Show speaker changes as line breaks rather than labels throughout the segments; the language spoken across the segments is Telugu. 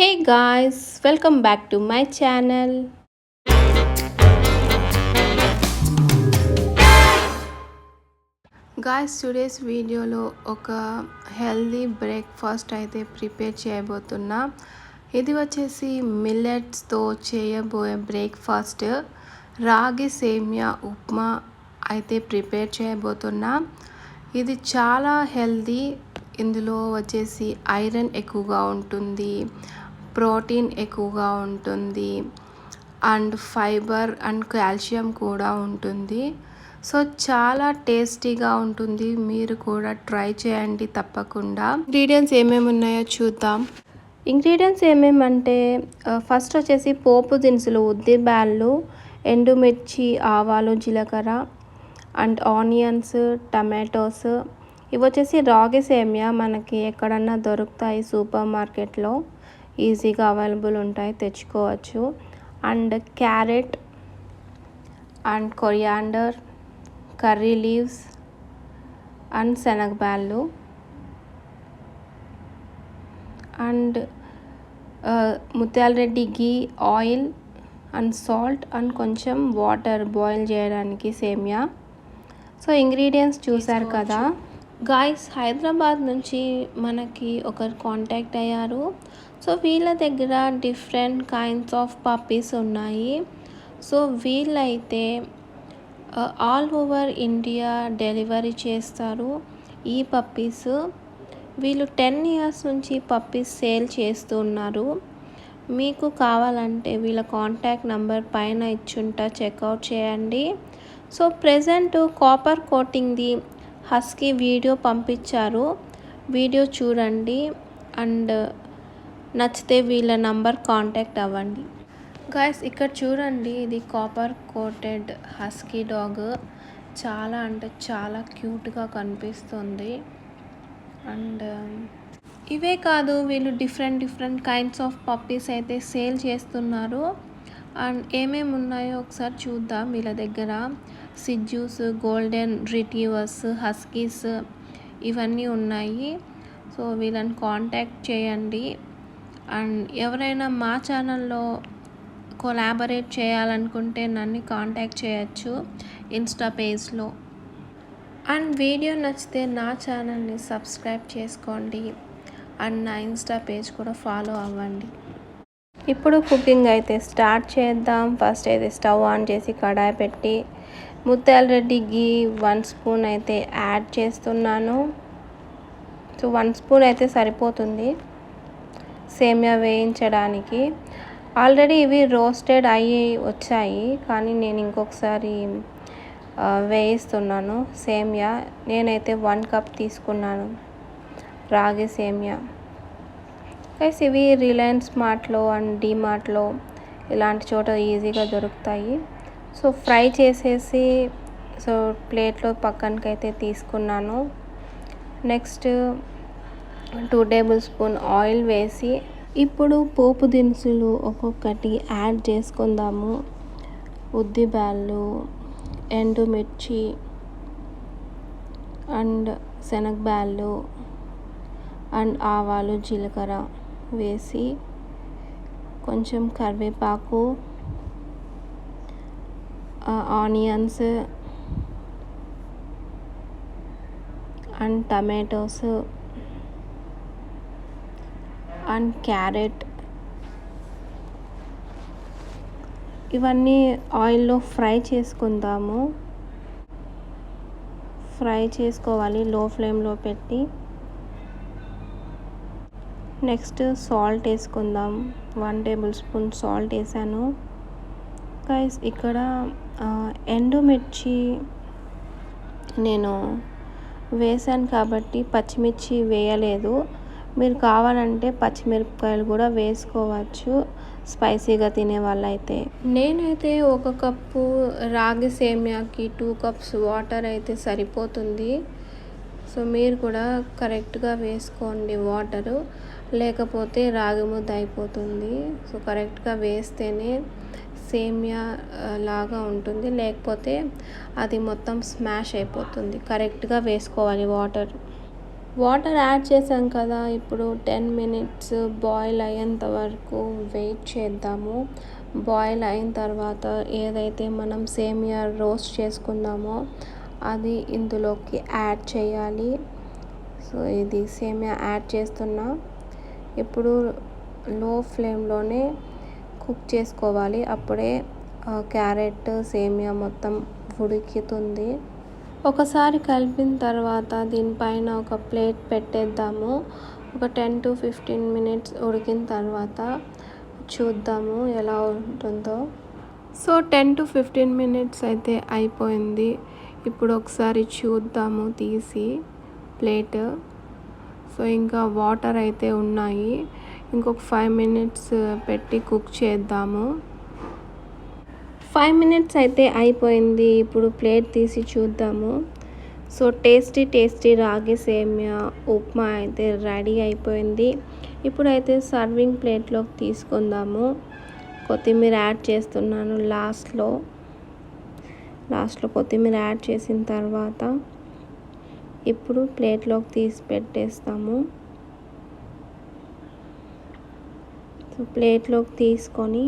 Hey guys, welcome back to my channel. Guys, today's వీడియోలో ఒక హెల్దీ బ్రేక్ఫాస్ట్ అయితే ప్రిపేర్ చేయబోతున్నా. ఇది వచ్చేసి మిల్లెట్స్తో చేయబోయే బ్రేక్ఫాస్ట్ రాగి సేమియా ఉప్మా అయితే ప్రిపేర్ చేయబోతున్నా. ఇది చాలా హెల్దీ. ఇందులో వచ్చేసి ఐరన్ ఎక్కువగా ఉంటుంది, ప్రోటీన్ ఎక్కువగా ఉంటుంది అండ్ ఫైబర్ అండ్ కాల్షియం కూడా ఉంటుంది. సో చాలా టేస్టీగా ఉంటుంది. మీరు కూడా ట్రై చేయండి తప్పకుండా. ఇంగ్రీడియంట్స్ ఏమేమి ఉన్నాయో చూద్దాం. ఇంగ్రీడియంట్స్ ఏమేమంటే ఫస్ట్ వచ్చేసి పోపు దినుసులు, ఉద్దిబ్యాళ్ళు, ఎండుమిర్చి, ఆవాలు, జీలకర్ర అండ్ ఆనియన్స్, టమాటోస్. ఇవి వచ్చేసి రాగి సేమియా మనకి ఎక్కడన్నా దొరుకుతాయి, సూపర్ మార్కెట్లో ఈజీగా అవైలబుల్ ఉంటాయి, తెచ్చుకోవచ్చు. And carrot and coriander, curry leaves and శనగబ్యాళ్ళు and Mutyala Reddy ghee, oil and salt and కొంచెం వాటర్ బాయిల్ చేయడానికి సేమియా. సో ఇంగ్రీడియంట్స్ చూసారు కదా గాయ్స్. హైదరాబాద్ నుంచి మనకి ఒకరు కాంటాక్ట్ అయ్యారు. సో వీళ్ళ దగ్గర డిఫరెంట్ కైండ్స్ ఆఫ్ పప్పీస్ ఉన్నాయి. సో వీళ్ళైతే ఆల్ ఓవర్ ఇండియా డెలివరీ చేస్తారు ఈ పప్పీస్. వీళ్ళు 10 years నుంచి పప్పీస్ సేల్ చేస్తున్నారు. మీకు కావాలంటే వీళ్ళ కాంటాక్ట్ నెంబర్ పైన ఇచ్చుంటా, చెక్అవుట్ చేయండి. సో ప్రెజెంట్ కాపర్ కోటింగ్ది హస్కీ వీడియో పంపించారు, వీడియో చూడండి అండ్ నచ్చితే వీళ్ళ నంబర్ కాంటాక్ట్ అవ్వండి. గాయస్ ఇక్కడ చూడండి, ఇది కాపర్ కోటెడ్ హస్కీ డాగ్. చాలా అంటే చాలా క్యూట్గా కనిపిస్తుంది. అండ్ ఇవే కాదు, వీళ్ళు డిఫరెంట్ కైండ్స్ ఆఫ్ పప్పీస్ అయితే సేల్ చేస్తున్నారు. అండ్ ఏమేమి ఉన్నాయో ఒకసారి చూద్దాం. వీళ్ళ దగ్గర సిజ్జూస్, గోల్డెన్ రిట్రీవర్స్, హస్కీస్ ఇవన్నీ ఉన్నాయి. సో వీళ్ళని కాంటాక్ట్ చేయండి. అండ్ ఎవరైనా మా ఛానల్లో కొలాబరేట్ చేయాలనుకుంటే నన్ను కాంటాక్ట్ చేయొచ్చు ఇన్స్టా పేజ్లో. అండ్ వీడియో నచ్చితే నా ఛానల్ని సబ్స్క్రైబ్ చేసుకోండి అండ్ నా ఇన్స్టా పేజ్ కూడా ఫాలో అవ్వండి. ఇప్పుడు కుకింగ్ అయితే స్టార్ట్ చేద్దాం. ఫస్ట్ అయితే స్టవ్ ఆన్ చేసి కడాయి పెట్టి ముత్యాల రెడ్డి గీ 1 స్పూన్ అయితే యాడ్ చేస్తున్నాను. సో 1 స్పూన్ అయితే సరిపోతుంది సేమియా వేయించడానికి. ఆల్రెడీ ఇవి రోస్టెడ్ అయ్యి వచ్చాయి, కానీ నేను ఇంకొకసారి వేయిస్తున్నాను సేమియా. నేనైతే 1 కప్ తీసుకున్నాను రాగి సేమియా. గైస్ ఇవి రిలయన్స్ మార్ట్లో అండ్ డీమార్ట్లో ఇలాంటి చోట ఈజీగా దొరుకుతాయి. సో ఫ్రై చేసేసి సో ప్లేట్లో పక్కనకైతే తీసుకున్నాను. నెక్స్ట్ 2 టేబుల్ స్పూన్ ఆయిల్ వేసి ఇప్పుడు పోపు దినుసులు ఒక్కొక్కటి యాడ్ చేసుకుందాము. ఉద్దిబ్యాళ్ళు, ఎండుమిర్చి అండ్ శనగబ్యాళ్ళు అండ్ ఆవాలు, జీలకర్ర వేసి కొంచెం కరివేపాకు, onions and tomatoes and carrot ఇవన్నీ ఆయిల్లో ఫ్రై చేసుకుందాము. ఫ్రై చేసుకోవాలి లో ఫ్లేమ్లో పెట్టి. నెక్స్ట్ సాల్ట్ వేసుకుందాం. 1 టేబుల్ స్పూన్ సాల్ట్ వేసాను. గైస్ ఇక్కడ ఎండుమిర్చి నేను వేసాను కాబట్టి పచ్చిమిర్చి వేయలేదు. మీరు కావాలంటే పచ్చిమిరపకాయలు కూడా వేసుకోవచ్చు స్పైసీగా తినే వాళ్ళైతే. నేనైతే 1 కప్పు రాగి సేమియాకి 2 కప్స్ వాటర్ అయితే సరిపోతుంది. సో మీరు కూడా కరెక్ట్గా వేసుకోండి వాటరు, లేకపోతే రాగి ముద్ద అయిపోతుంది. సో కరెక్ట్గా వేస్తేనే సేమియా లాగా ఉంటుంది, లేకపోతే అది మొత్తం స్మాష్ అయిపోతుంది. కరెక్ట్గా వేసుకోవాలి వాటర్. వాటర్ యాడ్ చేసాం కదా, ఇప్పుడు 10 మినిట్స్ బాయిల్ అయ్యేంత వరకు వెయిట్ చేద్దాము. బాయిల్ అయిన తర్వాత ఏదైతే మనం సేమియా రోస్ట్ చేసుకుందామో అది ఇందులోకి యాడ్ చేయాలి. సో ఇది సేమియా యాడ్ చేస్తున్నా. ఇప్పుడు లో ఫ్లేమ్లోనే కుక్ చేసుకోవాలి, అప్పుడే క్యారెట్ సేమియా మొత్తం ఉడుకుతుంది. ఒకసారి కలిపిన తర్వాత దీనిపైన ఒక ప్లేట్ పెట్టేద్దాము. ఒక 10 to 15 మినిట్స్ ఉడికిన తర్వాత చూద్దాము ఎలా ఉంటుందో. సో 10 to 15 మినిట్స్ అయితే అయిపోయింది. ఇప్పుడు ఒకసారి చూద్దాము తీసి ప్లేట్. సో ఇంకా వాటర్ అయితే ఉన్నాయి, ఇంకొక 5 మినిట్స్ పెట్టి కుక్ చేద్దాము. 5 మినిట్స్ అయితే అయిపోయింది. ఇప్పుడు ప్లేట్ తీసి చూద్దాము. సో టేస్టీ రాగి సేమియా ఉప్మా అయితే రెడీ అయిపోయింది. ఇప్పుడైతే సర్వింగ్ ప్లేట్లోకి తీసుకుందాము. కొత్తిమీర యాడ్ చేస్తున్నాను లాస్ట్లో కొత్తిమీర యాడ్ చేసిన తర్వాత ఇప్పుడు ప్లేట్లోకి తీసి పెట్టేస్తాము. సో ప్లేట్లోకి తీసుకొని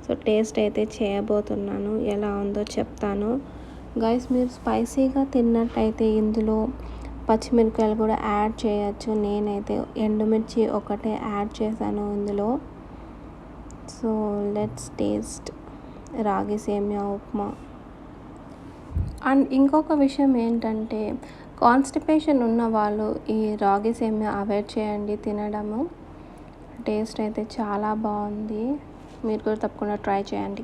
సో టేస్ట్ అయితే చేయబోతున్నాను, ఎలా ఉందో చెప్తాను. గైస్, మీరు స్పైసీగా తిన్నట్టయితే ఇందులో పచ్చిమిరపకాయలు కూడా యాడ్ చేయొచ్చు. నేనైతే ఎండుమిర్చి ఒకటే యాడ్ చేశాను ఇందులో. సో లెట్స్ టేస్ట్ రాగి సేమియా ఉప్మా. అండ్ ఇంకొక విషయం ఏంటంటే, కాన్స్టిపేషన్ ఉన్న వాళ్ళు ఈ రాగి సేమియా అవాయిడ్ చేయండి తినడము. టేస్ట్ అయితే చాలా బాగుంది, మీరు కూడా తప్పకుండా ట్రై చేయండి.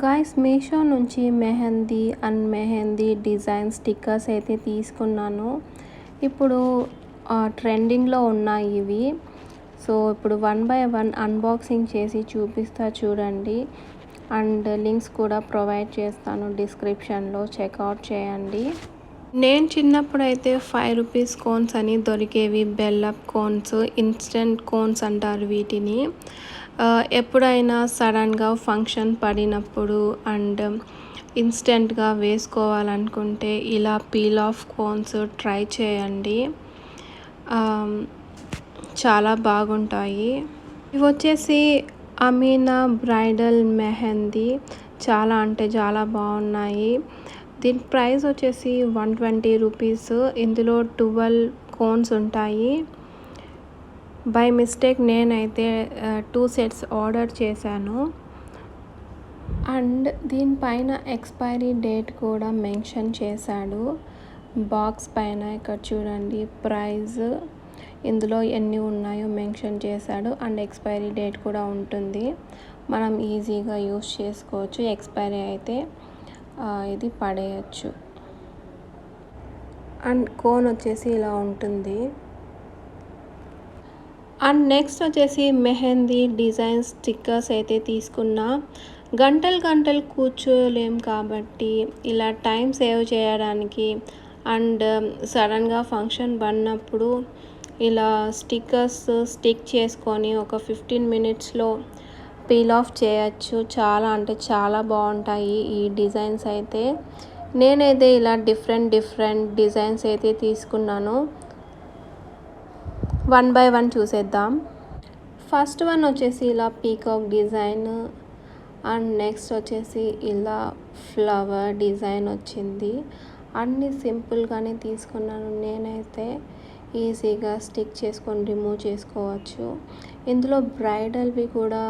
గాయ్స్, మీషో నుంచి మెహందీ డిజైన్ స్టిక్కర్స్ అయితే తీసుకున్నాను. ఇప్పుడు ట్రెండింగ్లో ఉన్నాయి ఇవి. సో ఇప్పుడు 1 by 1 అన్బాక్సింగ్ చేసి చూపిస్తా చూడండి. అండ్ లింక్స్ కూడా ప్రొవైడ్ చేస్తాను డిస్క్రిప్షన్లో, చెక్అవుట్ చేయండి. నేను చిన్నప్పుడు అయితే 5 రూపీస్ కోన్స్ అని దొరికేవి, బెల్లప్ కోన్స్, ఇన్స్టెంట్ కోన్స్ అంటారు వీటిని. ఎప్పుడైనా సడన్గా ఫంక్షన్ పడినప్పుడు అండ్ ఇన్స్టెంట్గా వేసుకోవాలనుకుంటే ఇలా పీల్ ఆఫ్ కోన్స్ ట్రై చేయండి, చాలా బాగుంటాయి. ఇవి వచ్చేసి అమీనా బ్రైడల్ మెహందీ, చాలా అంటే చాలా బాగున్నాయి. దీని ప్రైస్ వచ్చేసి 120 రూపీస్. ఇందులో 12 కోన్స్ ఉంటాయి. బై మిస్టేక్ నేనైతే 2 సెట్స్ ఆర్డర్ చేశాను. అండ్ దీనిపైన ఎక్స్పైరీ డేట్ కూడా మెన్షన్ చేశాడు బాక్స్ పైన. ఇక్కడ చూడండి ప్రైస్, ఇందులో ఎన్ని ఉన్నాయో మెన్షన్ చేశాడు. అండ్ ఎక్స్పైరీ డేట్ కూడా ఉంటుంది, మనం ఈజీగా యూస్ చేసుకోవచ్చు. ఎక్స్పైరీ అయితే ఇది పడేయచ్చు. అండ్ కోన్ వచ్చేసి ఇలా ఉంటుంది. అండ్ నెక్స్ట్ వచ్చేసి మెహందీ డిజైన్ స్టిక్కర్స్ అయితే తీసుకున్నా. గంటలు కూర్చోలేం కాబట్టి ఇలా టైం సేవ్ చేయడానికి అండ్ సడన్గా ఫంక్షన్ పడినప్పుడు ఇలా స్టిక్కర్స్ స్టిక్ చేసుకొని ఒక 15 మినిట్స్లో పీల్ ఆఫ్ చేయొచ్చు. చాలా అంటే చాలా బాగుంటాయి ఈ డిజైన్స్ అయితే. నేనైతే ఇలా డిఫరెంట్ డిజైన్స్ అయితే తీసుకున్నాను. 1 by 1 చూసేద్దాం. ఫస్ట్ వన్ వచ్చేసి ఇలా పీకాక్ డిజైన్, అండ్ నెక్స్ట్ వచ్చేసి ఇలా ఫ్లవర్ డిజైన్ వచ్చింది. అన్నీ సింపుల్గానే తీసుకున్నాను. నేనైతే ఈజీగా స్టిక్ చేసుకొని రిమూవ్ చేసుకోవచ్చు. ఇందులో బ్రైడల్వి కూడా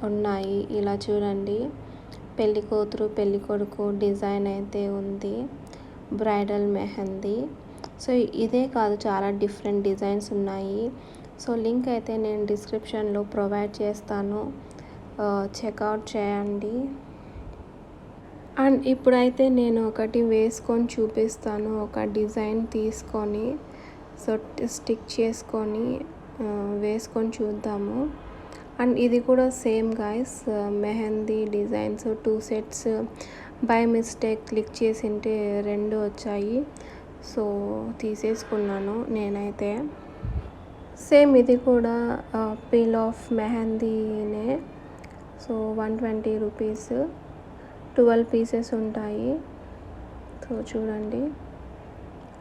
ఉన్నాయి. ఇలా చూడండి, పెళ్లి కూతురు పెళ్లి కొడుకు డిజైన్ అయితే ఉంది, బ్రైడల్ మెహందీ. సో ఇదే కాదు, చాలా డిఫరెంట్ డిజైన్స్ ఉన్నాయి. సో లింక్ అయితే నేను డిస్క్రిప్షన్లో ప్రొవైడ్ చేస్తాను, చెక్అవుట్ చేయండి. అండ్ ఇప్పుడైతే నేను ఒకటి వేసుకొని చూపిస్తాను, ఒక డిజైన్ తీసుకొని సో స్టిక్ చేసుకొని వేసుకొని చూద్దాము. అండ్ ఇది కూడా same guys, mehndi designs 2 sets by mistake click చేసింటే 2 వచ్చాయి. సో తీసేసుకున్నాను నేనైతే. సేమ్ ఇది కూడా పీల్ ఆఫ్ మెహందీనే. సో 120 రూపీస్, 12 పీసెస్ ఉంటాయి. సో చూడండి,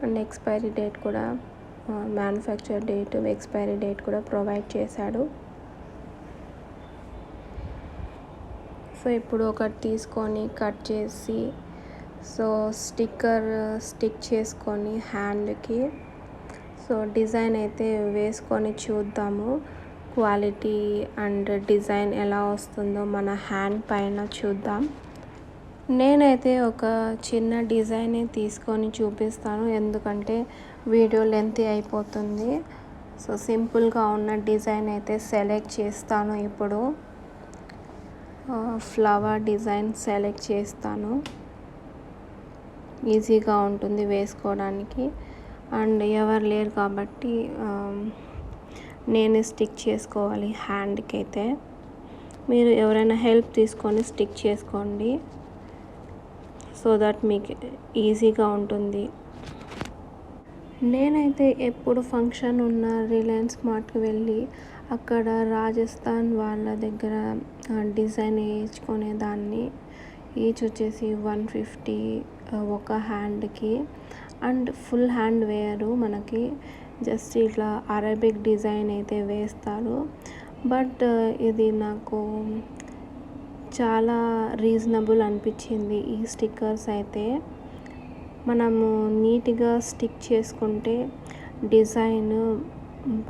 అండ్ ఎక్స్పైరీ డేట్ కూడా మ్యానుఫ్యాక్చర్ డేట్, ఎక్స్పైరీ డేట్ కూడా ప్రొవైడ్ చేశాడు. సో ఇప్పుడు ఒకటి తీసుకొని కట్ చేసి సో స్టిక్కర్ స్టిక్ చేసుకొని హ్యాండ్కి సో డిజైన్ అయితే వేసుకొని చూద్దాము క్వాలిటీ అండ్ డిజైన్ ఎలా వస్తుందో మన హ్యాండ్ పైన చూద్దాం. నేనైతే ఒక చిన్న డిజైన్ తీసుకొని చూపిస్తాను, ఎందుకంటే వీడియో లెంతీ అయిపోతుంది. సో సింపుల్గా ఉన్న డిజైన్ అయితే సెలెక్ట్ చేస్తాను. ఇప్పుడు ఫ్లవర్ డిజైన్ సెలెక్ట్ చేస్తాను, ఈజీగా ఉంటుంది వేసుకోవడానికి. అండ్ ఎవరు లేరు కాబట్టి నేనే స్టిక్ చేసుకోవాలి హ్యాండ్కి. అయితే మీరు ఎవరైనా హెల్ప్ తీసుకొని స్టిక్ చేసుకోండి, సో దట్ మీకు ఈజీగా ఉంటుంది. నేనైతే ఎప్పుడు ఫంక్షన్ ఉన్న రిలయన్స్ మార్ట్కి వెళ్ళి అక్కడ రాజస్థాన్ వాళ్ళ దగ్గర డిజైన్ వేయించుకునేదాన్ని. ఈచ్ వచ్చేసి 150 ఒక హ్యాండ్కి. అండ్ ఫుల్ హ్యాండ్ వేయరు, మనకి జస్ట్ ఇట్లా అరబిక్ డిజైన్ అయితే వేస్తారు. బట్ ఇది నాకు చాలా రీజనబుల్ అనిపించింది. ఈ స్టిక్కర్స్ అయితే మనము నీట్గా స్టిక్ చేసుకుంటే డిజైన్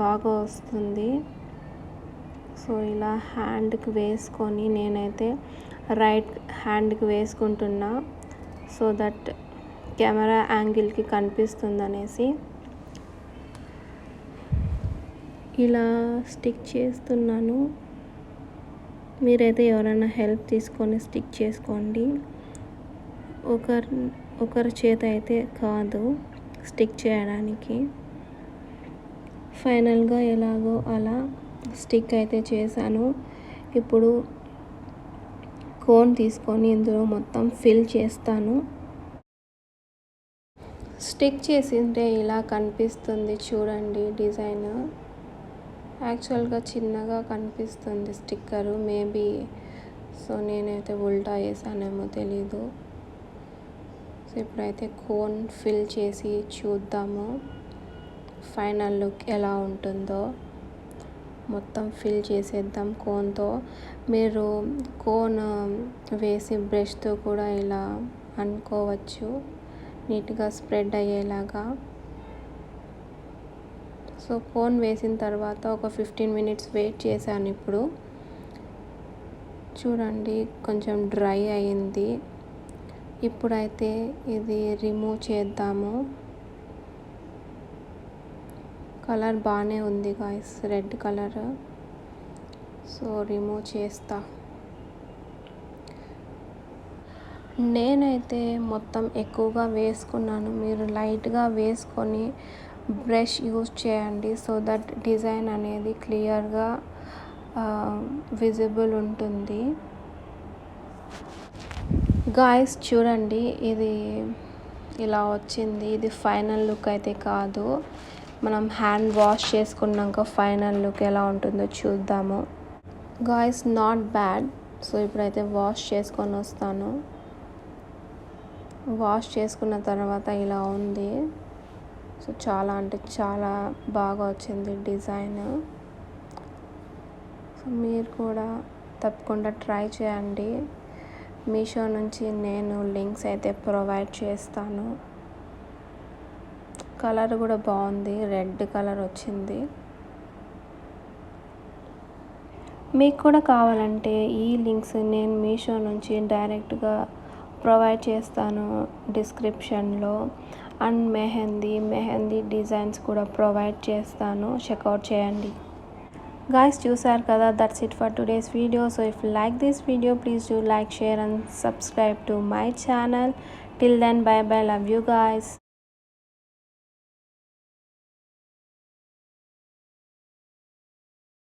బాగా వస్తుంది. సో ఇలా హ్యాండ్కి వేసుకొని నేనైతే రైట్ హ్యాండ్కి వేసుకుంటున్నా, సో దట్ కెమెరా యాంగిల్కి కనిపిస్తుంది అనేసి ఇలా స్టిక్ చేస్తున్నాను. మీరైతే ఎవరైనా హెల్ప్ తీసుకొని స్టిక్ చేసుకోండి. ఒకరి చేత అయితే కాదు స్టిక్ చేయడానికి. ఫైనల్గా ఎలాగో అలా స్టిక్ అయితే చేశాను. ఇప్పుడు కోన్ తీసుకొని ఇందులో మొత్తం ఫిల్ చేస్తాను. స్టిక్ చేసింటే ఇలా కనిపిస్తుంది చూడండి డిజైన్. యాక్చువల్గా చిన్నగా కనిపిస్తుంది స్టిక్కరు, మేబీ సో నేనైతే ఉల్టా వేసానేమో తెలీదు. సో ఇప్పుడైతే కోన్ ఫిల్ చేసి చూద్దాము ఫైనల్ లుక్ ఎలా ఉంటుందో. మొత్తం ఫిల్ చేసేద్దాం కోన్తో. మీరు కోన్ వేసి బ్రష్తో కూడా ఇలా అనుకోవచ్చు, నీట్గా స్ప్రెడ్ అయ్యేలాగా. సో కోన్ వేసిన తర్వాత ఒక 15 minutes వెయిట్ చేశాను. ఇప్పుడు చూడండి కొంచెం డ్రై అయింది. ఇప్పుడైతే ఇది రిమూవ్ చేద్దాము. కలర్ బాగానే ఉంది guys, red colour. So remove చేస్తా. నేనైతే మొత్తం ఎక్కువగా వేసుకున్నాను, మీరు లైట్గా వేసుకొని బ్రష్ యూజ్ చేయండి, సో దట్ డిజైన్ అనేది క్లియర్గా విజిబుల్ ఉంటుంది. గాయ్స్ చూడండి ఇది ఇలా వచ్చింది. ఇది ఫైనల్ లుక్ అయితే కాదు, మనం హ్యాండ్ వాష్ చేసుకున్నాక ఫైనల్ లుక్ ఎలా ఉంటుందో చూద్దాము. Guys not bad. సో ఇప్పుడైతే వాష్ చేసుకొని వస్తాను. వాష్ చేసుకున్న తర్వాత ఇలా ఉంది. సో చాలా అంటే చాలా బాగా వచ్చింది డిజైన్. సో మీరు కూడా తప్పకుండా ట్రై చేయండి. మీషో నుంచి నేను లింక్స్ అయితే ప్రొవైడ్ చేస్తాను. కలర్ కూడా బాగుంది, రెడ్ కలర్ వచ్చింది. మీకు కూడా కావాలంటే ఈ లింక్స్ నేను మీషో నుంచి డైరెక్ట్గా ప్రొవైడ్ చేస్తాను డిస్క్రిప్షన్లో. అండ్ మెహందీ డిజైన్స్ కూడా ప్రొవైడ్ చేస్తాను, చెక్అవుట్ చేయండి. Guys, చూసారు కదా, that's it for today's video. So if you like this video, please do like, share and subscribe to my channel. Till then, bye bye, love you guys.